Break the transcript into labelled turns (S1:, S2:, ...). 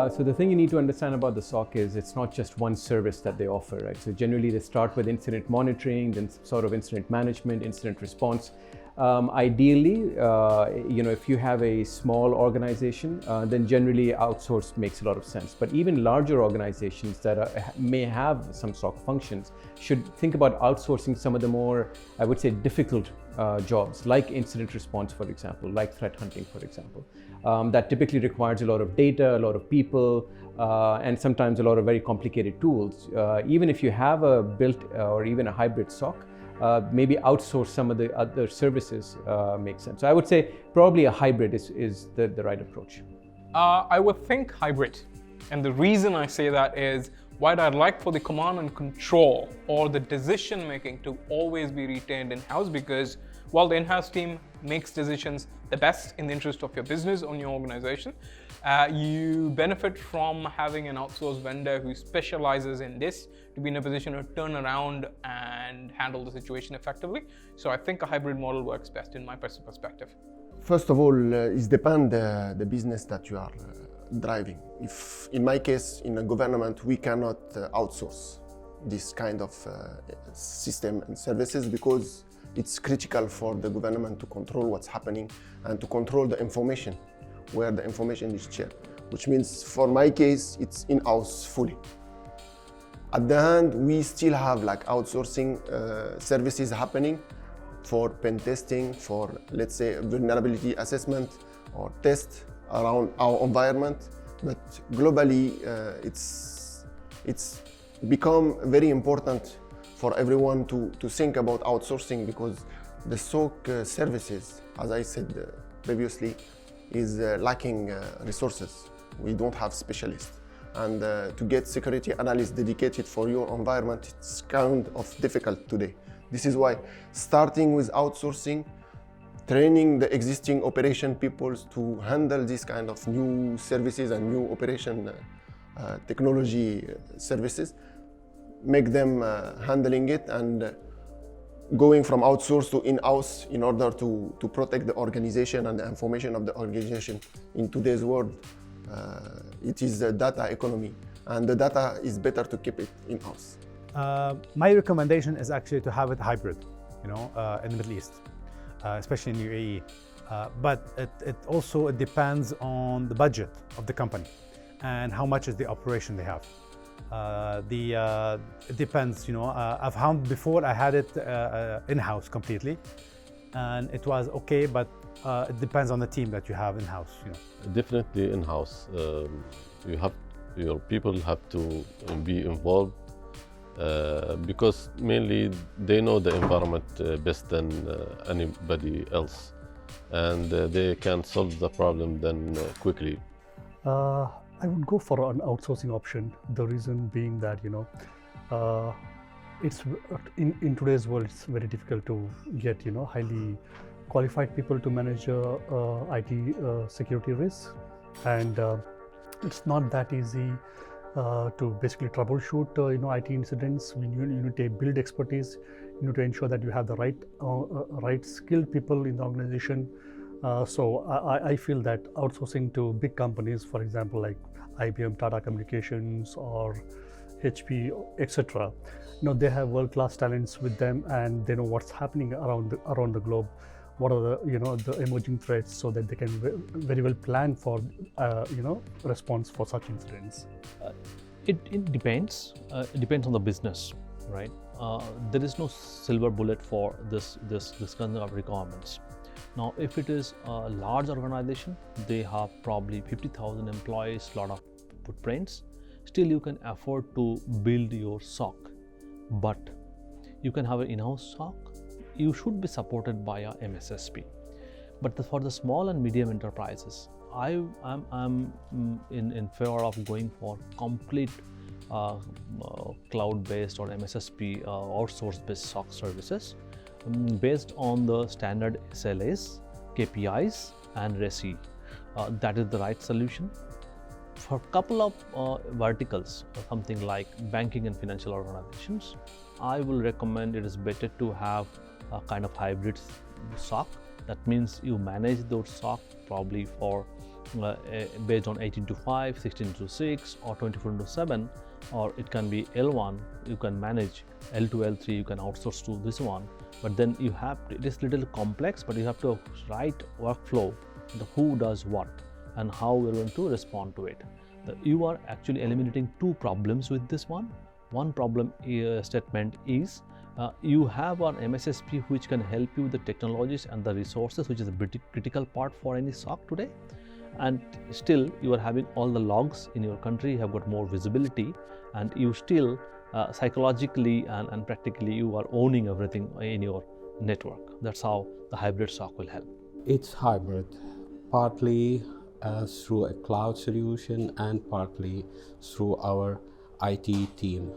S1: So the thing you need to understand about the SOC is it's not just one service that they offer, right? So generally they start with incident monitoring, then sort of incident management, incident response. Ideally, if you have a small organization, then generally outsourced makes a lot of sense. But even larger organizations that may have some SOC functions should think about outsourcing some of the more, I would say, difficult jobs, like incident response, for example, like threat hunting, for example. That typically requires a lot of data, a lot of people, and sometimes a lot of very complicated tools. Even if you have a built or even a hybrid SOC, maybe outsource some of the other services makes sense. So I would say probably a hybrid is the right approach.
S2: I would think hybrid. And the reason I say that is, while I'd like for the command and control or the decision making to always be retained in-house, because while the in-house team makes decisions the best in the interest of your business or your organization, you benefit from having an outsourced vendor who specializes in this to be in a position to turn around and handle the situation effectively. So I think a hybrid model works best in my personal perspective.
S3: First of all, it depends the business that you are driving. If in my case, in a government, we cannot outsource this kind of system and services because it's critical for the government to control what's happening and to control the information, where the information is shared, which means for my case, it's in-house fully. At the end, we still have like outsourcing services happening for pen testing, for let's say vulnerability assessment or test around our environment. But globally, it's become very important for everyone to think about outsourcing, because the SOC services, as I said previously, is lacking resources. We don't have specialists. And to get security analysts dedicated for your environment, it's kind of difficult today. This is why starting with outsourcing, training the existing operation people to handle this kind of new services and new operation technology services, make them handling it and going from outsourced to in-house in order to protect the organization and the information of the organization. In today's world, it is a data economy, and the data is better to keep it in-house.
S4: My recommendation is actually to have it hybrid, in the Middle East, especially in UAE. But it also depends on the budget of the company and how much is the operation they have. It depends, I've found before I had it in-house completely, and it was okay, but it depends on the team that you have in-house.
S5: Definitely in-house. Your people have to be involved because mainly they know the environment best than anybody else, and they can solve the problem then quickly.
S6: I would go for an outsourcing option. The reason being that it's in today's world, it's very difficult to get highly qualified people to manage IT security risks, and it's not that easy to basically troubleshoot IT incidents. You need to build expertise. You need to ensure that you have the right skilled people in the organization. So I feel that outsourcing to big companies, for example, like IBM, Tata Communications, or HP, etc., they have world-class talents with them, and they know what's happening around the globe. What are the emerging threats, so that they can very well plan for response for such incidents.
S7: It depends. It depends on the business, right? There is no silver bullet for this kind of requirements. Now, if it is a large organization, they have probably 50,000 employees, lot of footprints. Still, you can afford to build your SOC, but you can have an in-house SOC. You should be supported by a MSSP. But for the small and medium enterprises, I'm in favor of going for complete cloud-based or MSSP outsource-based SOC services based on the standard SLAs, KPIs, and Refae. That is the right solution. For a couple of verticals, something like banking and financial organizations, I will recommend it is better to have a kind of hybrid SOC. That means you manage those SOC probably for based on 18 to 5, 16 to 6, or 24 to 7, or it can be L1, you can manage L2, L3, you can outsource to this one. But then you have to, it is little complex, but you have to write workflow, the who does what and how we're going to respond to it. You are actually eliminating two problems with this one. One problem statement is you have an MSSP which can help you with the technologies and the resources, which is a critical part for any SOC today. And still you are having all the logs in your country, you have got more visibility, and you still psychologically and practically you are owning everything in your network. That's how the hybrid SOC will help.
S8: It's hybrid, partly through a cloud solution and partly through our IT team.